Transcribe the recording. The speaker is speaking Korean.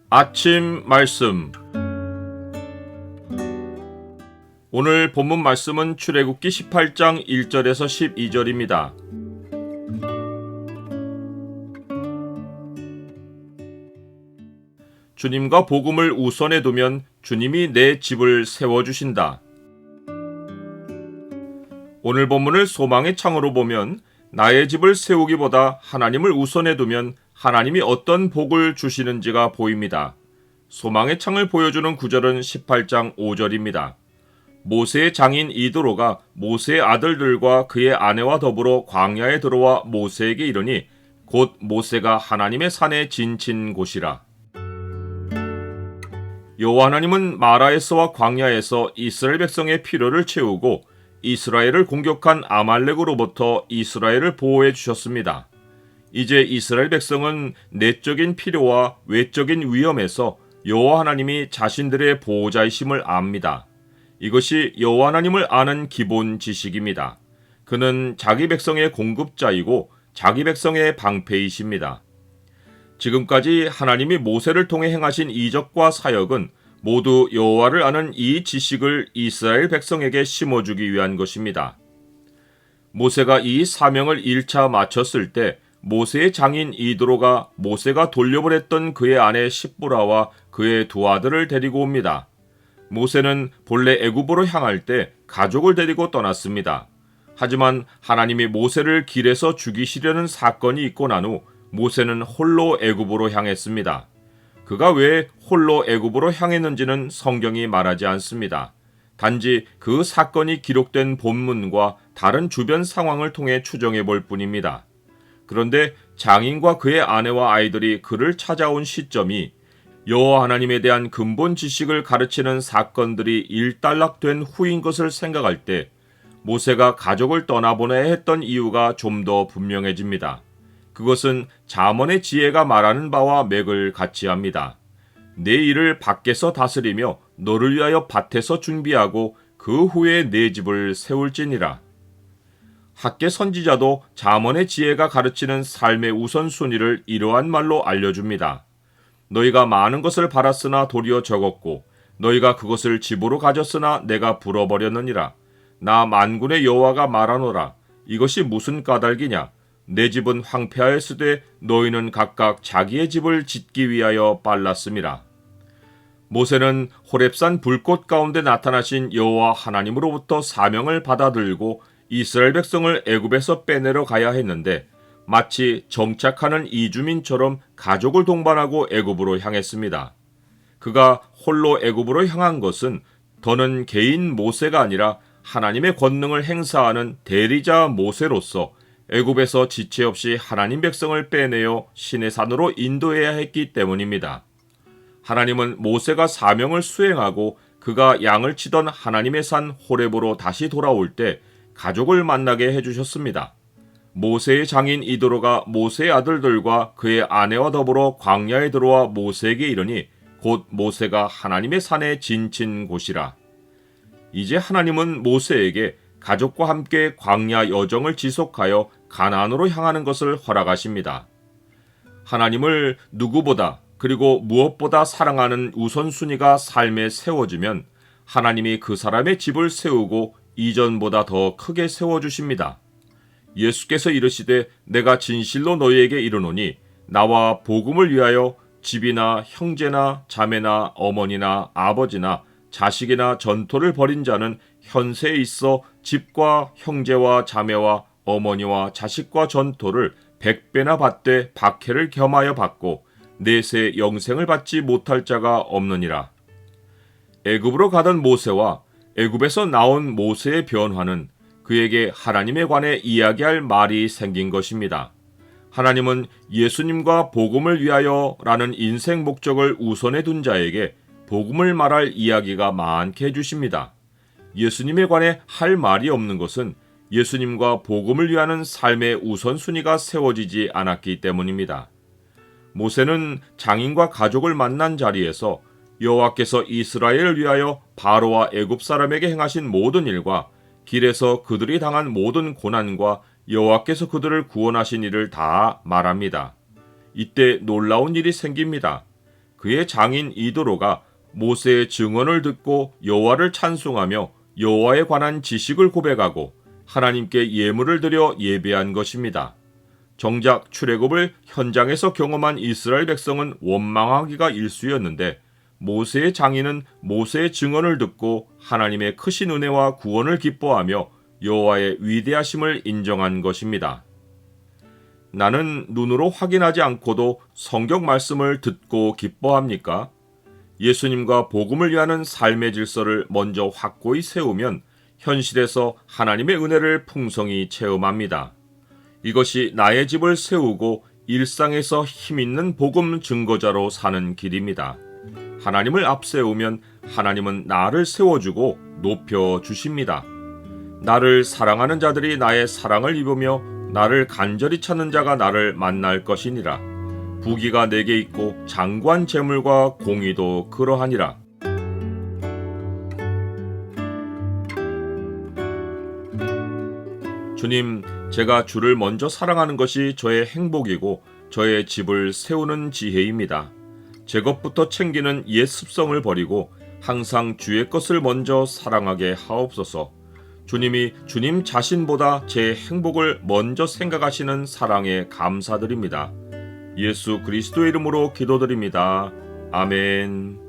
아침 말씀. 오늘 본문 말씀은 출애굽기 18장 1절에서 12절입니다. 주님과 복음을 우선에 두면 주님이 내 집을 세워주신다. 오늘 본문을 소망의 창으로 보면 나의 집을 세우기보다 하나님을 우선에 두면 하나님이 어떤 복을 주시는지가 보입니다. 소망의 창을 보여주는 구절은 18장 5절입니다. 모세의 장인 이드로가 모세의 아들들과 그의 아내와 더불어 광야에 들어와 모세에게 이르니 곧 모세가 하나님의 산에 진친 곳이라. 여호와 하나님은 마라에서와 광야에서 이스라엘 백성의 필요를 채우고 이스라엘을 공격한 아말렉으로부터 이스라엘을 보호해 주셨습니다. 이제 이스라엘 백성은 내적인 필요와 외적인 위험에서 여호와 하나님이 자신들의 보호자이심을 압니다. 이것이 여호와 하나님을 아는 기본 지식입니다. 그는 자기 백성의 공급자이고 자기 백성의 방패이십니다. 지금까지 하나님이 모세를 통해 행하신 이적과 사역은 모두 여호와를 아는 이 지식을 이스라엘 백성에게 심어주기 위한 것입니다. 모세가 이 사명을 1차 마쳤을 때 모세의 장인 이드로가 모세가 돌려보냈던 그의 아내 십부라와 그의 두 아들을 데리고 옵니다. 모세는 본래 애굽으로 향할 때 가족을 데리고 떠났습니다. 하지만 하나님이 모세를 길에서 죽이시려는 사건이 있고 난 후 모세는 홀로 애굽으로 향했습니다. 그가 왜 홀로 애굽으로 향했는지는 성경이 말하지 않습니다. 단지 그 사건이 기록된 본문과 다른 주변 상황을 통해 추정해 볼 뿐입니다. 그런데 장인과 그의 아내와 아이들이 그를 찾아온 시점이 여호와 하나님에 대한 근본 지식을 가르치는 사건들이 일단락된 후인 것을 생각할 때 모세가 가족을 떠나보내야 했던 이유가 좀 더 분명해집니다. 그것은 잠언의 지혜가 말하는 바와 맥을 같이 합니다. 내 일을 밖에서 다스리며 너를 위하여 밭에서 준비하고 그 후에 내 집을 세울지니라. 학계 선지자도 잠언의 지혜가 가르치는 삶의 우선순위를 이러한 말로 알려줍니다. 너희가 많은 것을 바랐으나 도리어 적었고 너희가 그것을 집으로 가졌으나 내가 불어버렸느니라. 나 만군의 여호와가 말하노라. 이것이 무슨 까닭이냐? 내 집은 황폐하였으되 너희는 각각 자기의 집을 짓기 위하여 빨랐음이라. 모세는 호렙산 불꽃 가운데 나타나신 여호와 하나님으로부터 사명을 받아들고 이스라엘 백성을 애굽에서 빼내러 가야 했는데 마치 정착하는 이주민처럼 가족을 동반하고 애굽으로 향했습니다. 그가 홀로 애굽으로 향한 것은 더는 개인 모세가 아니라 하나님의 권능을 행사하는 대리자 모세로서 애굽에서 지체 없이 하나님 백성을 빼내어 신의 산으로 인도해야 했기 때문입니다. 하나님은 모세가 사명을 수행하고 그가 양을 치던 하나님의 산 호렙으로 다시 돌아올 때 가족을 만나게 해주셨습니다. 모세의 장인 이드로가 모세의 아들들과 그의 아내와 더불어 광야에 들어와 모세에게 이르니 곧 모세가 하나님의 산에 진친 곳이라. 이제 하나님은 모세에게 가족과 함께 광야 여정을 지속하여 가나안으로 향하는 것을 허락하십니다. 하나님을 누구보다 그리고 무엇보다 사랑하는 우선순위가 삶에 세워지면 하나님이 그 사람의 집을 세우고 이전보다 더 크게 세워주십니다. 예수께서 이르시되 내가 진실로 너희에게 이르노니 나와 복음을 위하여 집이나 형제나 자매나 어머니나 아버지나 자식이나 전토를 벌인 자는 현세에 있어 집과 형제와 자매와 어머니와 자식과 전토를 100배나 받되 박해를 겸하여 받고 내세 영생을 받지 못할 자가 없느니라. 애굽으로 가던 모세와 애굽에서 나온 모세의 변화는 그에게 하나님에 관해 이야기할 말이 생긴 것입니다. 하나님은 예수님과 복음을 위하여 라는 인생 목적을 우선에 둔 자에게 복음을 말할 이야기가 많게 해주십니다. 예수님에 관해 할 말이 없는 것은 예수님과 복음을 위하는 삶의 우선순위가 세워지지 않았기 때문입니다. 모세는 장인과 가족을 만난 자리에서 여호와께서 이스라엘을 위하여 바로와 애굽 사람에게 행하신 모든 일과 길에서 그들이 당한 모든 고난과 여호와께서 그들을 구원하신 일을 다 말합니다. 이때 놀라운 일이 생깁니다. 그의 장인 이도로가 모세의 증언을 듣고 여호와를 찬송하며 여호와에 관한 지식을 고백하고 하나님께 예물을 드려 예배한 것입니다. 정작 출애굽을 현장에서 경험한 이스라엘 백성은 원망하기가 일쑤였는데 모세의 장인은 모세의 증언을 듣고 하나님의 크신 은혜와 구원을 기뻐하며 여호와의 위대하심을 인정한 것입니다. 나는 눈으로 확인하지 않고도 성경 말씀을 듣고 기뻐합니까? 예수님과 복음을 위하는 삶의 질서를 먼저 확고히 세우면 현실에서 하나님의 은혜를 풍성히 체험합니다. 이것이 나의 집을 세우고 일상에서 힘있는 복음 증거자로 사는 길입니다. 하나님을 앞세우면 하나님은 나를 세워주고 높여주십니다. 나를 사랑하는 자들이 나의 사랑을 입으며 나를 간절히 찾는 자가 나를 만날 것이니라. 부귀가 내게 있고 장구한 재물과 공의도 그러하니라. 주님, 제가 주를 먼저 사랑하는 것이 저의 행복이고 저의 집을 세우는 지혜입니다. 제 것부터 챙기는 옛 습성을 버리고 항상 주의 것을 먼저 사랑하게 하옵소서. 주님이 주님 자신보다 제 행복을 먼저 생각하시는 사랑에 감사드립니다. 예수 그리스도의 이름으로 기도드립니다. 아멘.